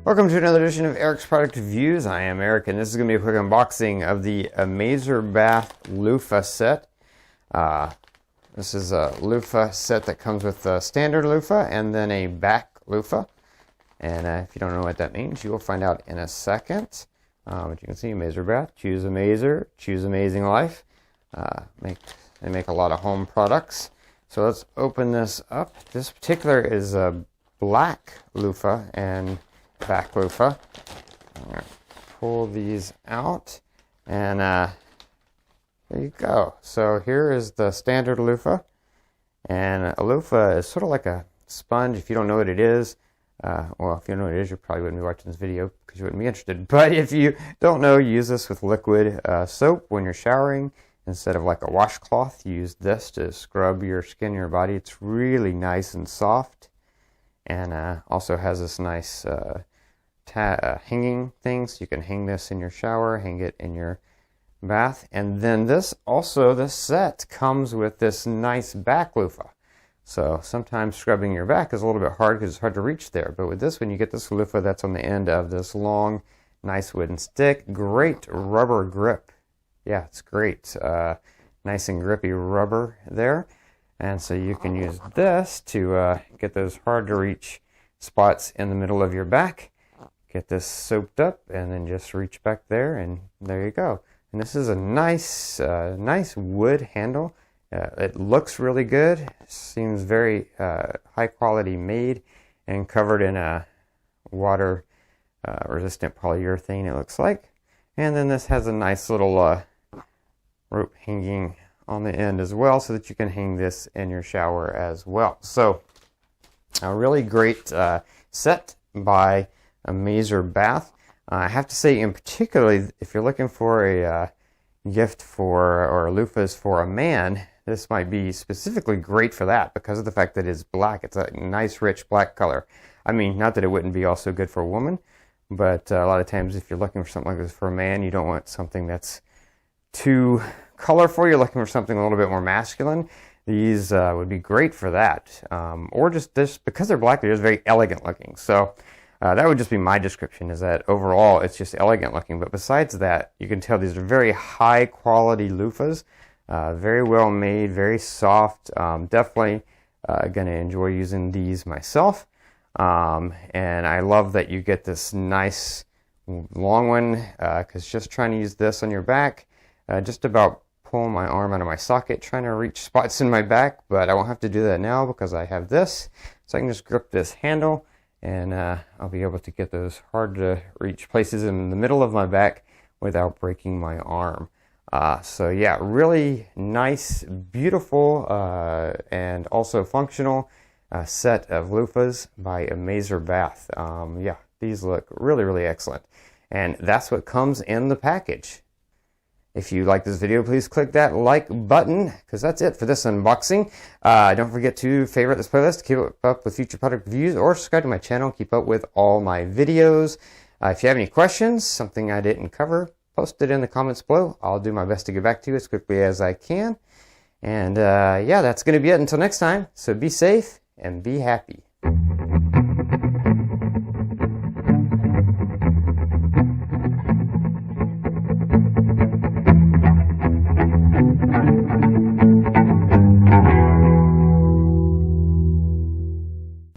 Welcome to another edition of Eric's Product Reviews. I am Eric, and this is going to be a quick unboxing of the AmazerBath Loofah set. This is a loofah set that comes with a standard loofah and then a back loofah. And if you don't know what that means, you will find out in a second. But you can see AmazerBath, choose Amazer, choose amazing life. They make a lot of home products. So let's open this up. This particular is a black loofah and back loofah. I'm going to pull these out, and there you go. So here is the standard loofah, and a loofah is sort of like a sponge. If you don't know what it is, well, if you don't know what it is, you probably wouldn't be watching this video because you wouldn't be interested. But if you don't know, use this with liquid soap when you're showering. Instead of like a washcloth, use this to scrub your skin and your body. It's really nice and soft, and also has this nice hanging thing, so you can hang this in your shower, hang it in your bath. And then this set comes with this nice back loofah. So sometimes scrubbing your back is a little bit hard because it's hard to reach there, but with this one you get this loofah that's on the end of this long nice wooden stick. Great rubber grip. Yeah, it's great. Nice and grippy rubber there. And so you can use this to get those hard to reach spots in the middle of your back. Get this soaped up and then just reach back there, and there you go. And this is a nice wood handle. It looks really good. Seems very high quality made and covered in a water resistant polyurethane, it looks like. And then this has a nice little rope hanging on the end as well, so that you can hang this in your shower as well. So a really great set by AmazerBath. I have to say, in particular, if you're looking for a gift for or loofahs for a man, this might be specifically great for that because of the fact that it's black. It's a nice rich black color. I mean, not that it wouldn't be also good for a woman, but a lot of times if you're looking for something like this for a man, you don't want something that's too colorful. You're looking for something a little bit more masculine. These would be great for that. Or just this, because they're black, they're just very elegant looking. So that would just be my description, is that overall it's just elegant looking. But besides that, you can tell these are very high quality loofahs. Very well made, very soft. Definitely going to enjoy using these myself. And I love that you get this nice long one, because just trying to use this on your back, just about pulling my arm out of my socket trying to reach spots in my back, but I won't have to do that now because I have this. So I can just grip this handle, and I'll be able to get those hard to reach places in the middle of my back without breaking my arm. So yeah, really nice, beautiful, and also functional set of loofahs by AmazerBath. Yeah, these look really, really excellent. And that's what comes in the package. If you like this video, please click that like button, because that's it for this unboxing. Don't forget to favorite this playlist to keep up with future product reviews, or subscribe to my channel, keep up with all my videos. If you have any questions, something I didn't cover, post it in the comments below. I'll do my best to get back to you as quickly as I can. And yeah, that's going to be it until next time. So be safe and be happy.